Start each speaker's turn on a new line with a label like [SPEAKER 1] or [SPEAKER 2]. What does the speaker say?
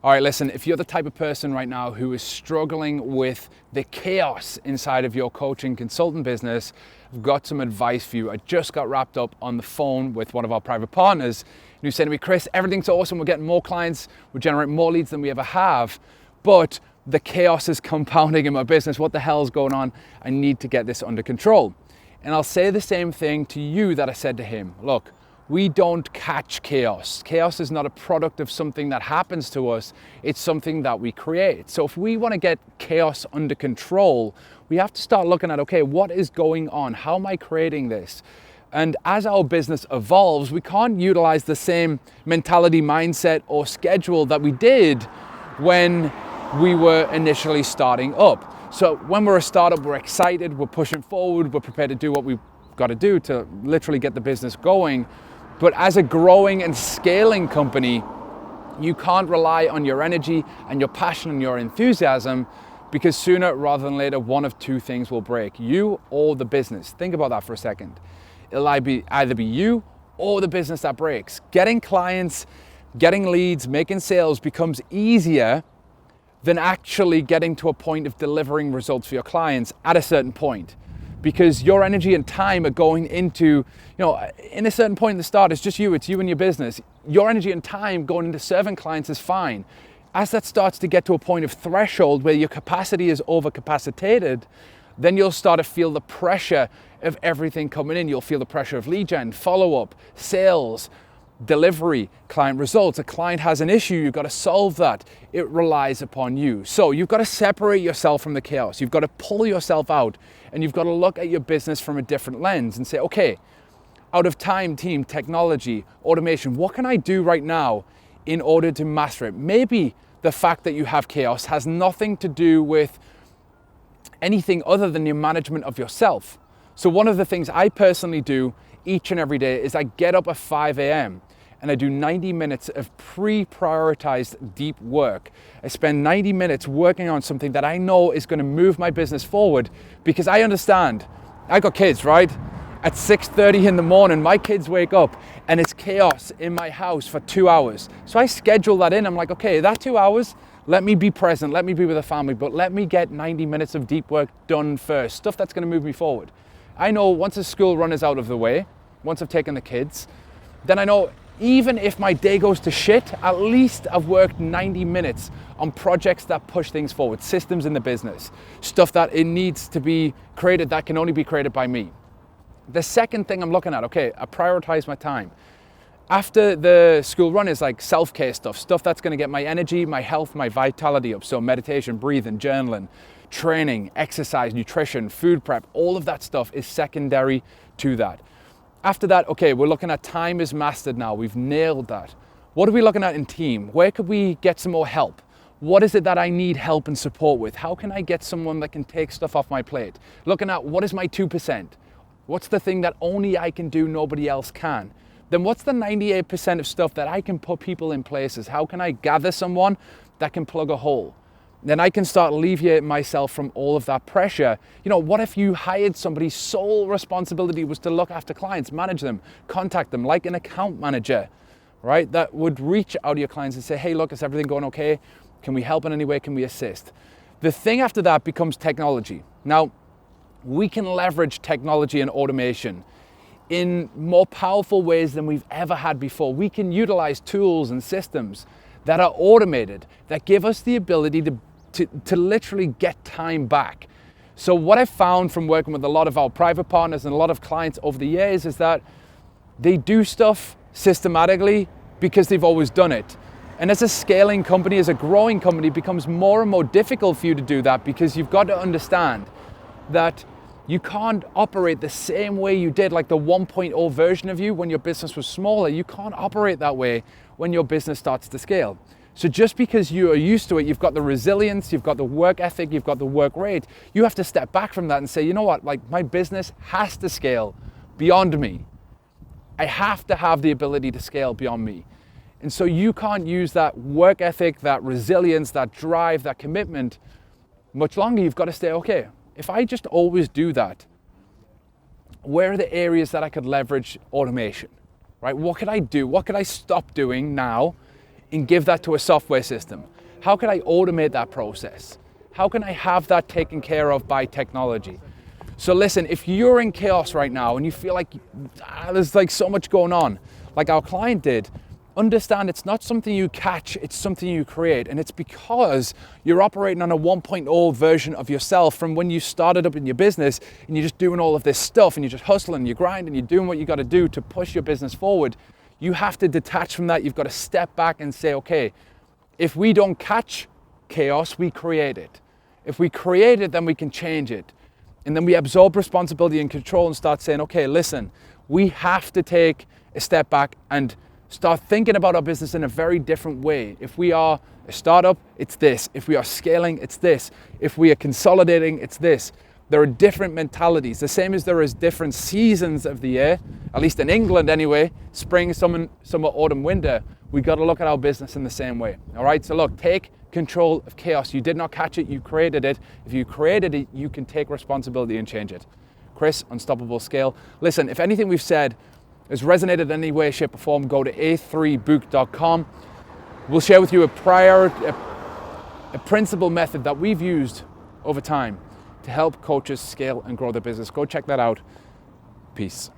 [SPEAKER 1] All right, listen, if you're the type of person right now who is struggling with the chaos inside of your coaching consultant business, I've got some advice for you. I just got wrapped up on the phone with one of our private partners who's saying to me, Chris, everything's awesome. We're getting more clients. We're generating more leads than we ever have. But the chaos is compounding in my business. What the hell's going on? I need to get this under control. And I'll say the same thing to you that I said to him. Look, we don't catch chaos. Chaos is not a product of something that happens to us. It's something that we create. So if we want to get chaos under control, we have to start looking at, okay, what is going on? How am I creating this? And as our business evolves, we can't utilize the same mentality, mindset, or schedule that we did when we were initially starting up. So when we're a startup, we're excited, we're pushing forward, we're prepared to do what we've got to do to literally get the business going. But as a growing and scaling company, you can't rely on your energy and your passion and your enthusiasm, because sooner rather than later, one of two things will break: you or the business. Think about that for a second. It'll either be you or the business that breaks. Getting clients, getting leads, making sales becomes easier than actually getting to a point of delivering results for your clients at a certain point. Because your energy and time are going into, in a certain point at the start, it's just you, it's you and your business. Your energy and time going into serving clients is fine. As that starts to get to a point of threshold where your capacity is overcapacitated, then you'll start to feel the pressure of everything coming in. You'll feel the pressure of lead gen, follow-up, sales, delivery, client results. A client has an issue, you've got to solve that. It relies upon you. So you've got to separate yourself from the chaos. You've got to pull yourself out, and you've got to look at your business from a different lens and say, okay, out of time, team, technology, automation, what can I do right now in order to master it? Maybe the fact that you have chaos has nothing to do with anything other than your management of yourself. So one of the things I personally do each and every day is I get up at 5 a.m. and I do 90 minutes of pre-prioritized deep work. I spend 90 minutes working on something that I know is going to move my business forward, because I understand. I got kids, right? At 6:30 in the morning, my kids wake up and it's chaos in my house for 2 hours. So I schedule that in. I'm like, okay, that 2 hours, let me be present, let me be with the family, but let me get 90 minutes of deep work done first, stuff that's going to move me forward. I know once the school run is out of the way, once I've taken the kids, then I know even if my day goes to shit, at least I've worked 90 minutes on projects that push things forward, systems in the business, stuff that it needs to be created that can only be created by me. The second thing I'm looking at, okay, I prioritize my time. After the school run is like self-care stuff that's going to get my energy, my health, my vitality up. So meditation, breathing, journaling, training, exercise, nutrition, food prep, all of that stuff is secondary to that. After that, okay, we're looking at time is mastered now. We've nailed that. What are we looking at in team? Where could we get some more help? What is it that I need help and support with? How can I get someone that can take stuff off my plate? Looking at what is my 2%? What's the thing that only I can do, nobody else can? Then what's the 98% of stuff that I can put people in places? How can I gather someone that can plug a hole? Then I can start alleviating myself from all of that pressure. What if you hired somebody's sole responsibility was to look after clients, manage them, contact them, like an account manager, right? That would reach out to your clients and say, hey, look, is everything going okay? Can we help in any way? Can we assist? The thing after that becomes technology. Now, we can leverage technology and automation in more powerful ways than we've ever had before. We can utilize tools and systems that are automated, that give us the ability to literally get time back. So what I've found from working with a lot of our private partners and a lot of clients over the years is that they do stuff systematically because they've always done it. And as a scaling company, as a growing company, it becomes more and more difficult for you to do that, because you've got to understand that you can't operate the same way you did, like the 1.0 version of you when your business was smaller. You can't operate that way when your business starts to scale. So just because you are used to it, you've got the resilience, you've got the work ethic, you've got the work rate, you have to step back from that and say, you know what, like my business has to scale beyond me. I have to have the ability to scale beyond me. And so you can't use that work ethic, that resilience, that drive, that commitment much longer. You've got to say, okay, if I just always do that, where are the areas that I could leverage automation, right? What could I do? What could I stop doing now and give that to a software system? How can I automate that process? How can I have that taken care of by technology? So listen, if you're in chaos right now and you feel like there's like so much going on, like our client did, understand it's not something you catch, it's something you create. And it's because you're operating on a 1.0 version of yourself from when you started up in your business and you're just doing all of this stuff and you're just hustling, you're grinding, you're doing what you got to do to push your business forward. You have to detach from that. You've got to step back and say, okay, if we don't catch chaos, we create it. If we create it, then we can change it. And then we absorb responsibility and control and start saying, okay, listen, we have to take a step back and start thinking about our business in a very different way. If we are a startup, it's this. If we are scaling, it's this. If we are consolidating, it's this. There are different mentalities, the same as there is different seasons of the year, at least in England anyway, spring, summer, autumn, winter. We got to look at our business in the same way. All right, so look, take control of chaos. You did not catch it, you created it. If you created it, you can take responsibility and change it. Chris, Unstoppable Scale. Listen, if anything we've said has resonated in any way, shape or form, go to a3book.com. We'll share with you a principle method that we've used over time to help coaches scale and grow their business. Go check that out. Peace.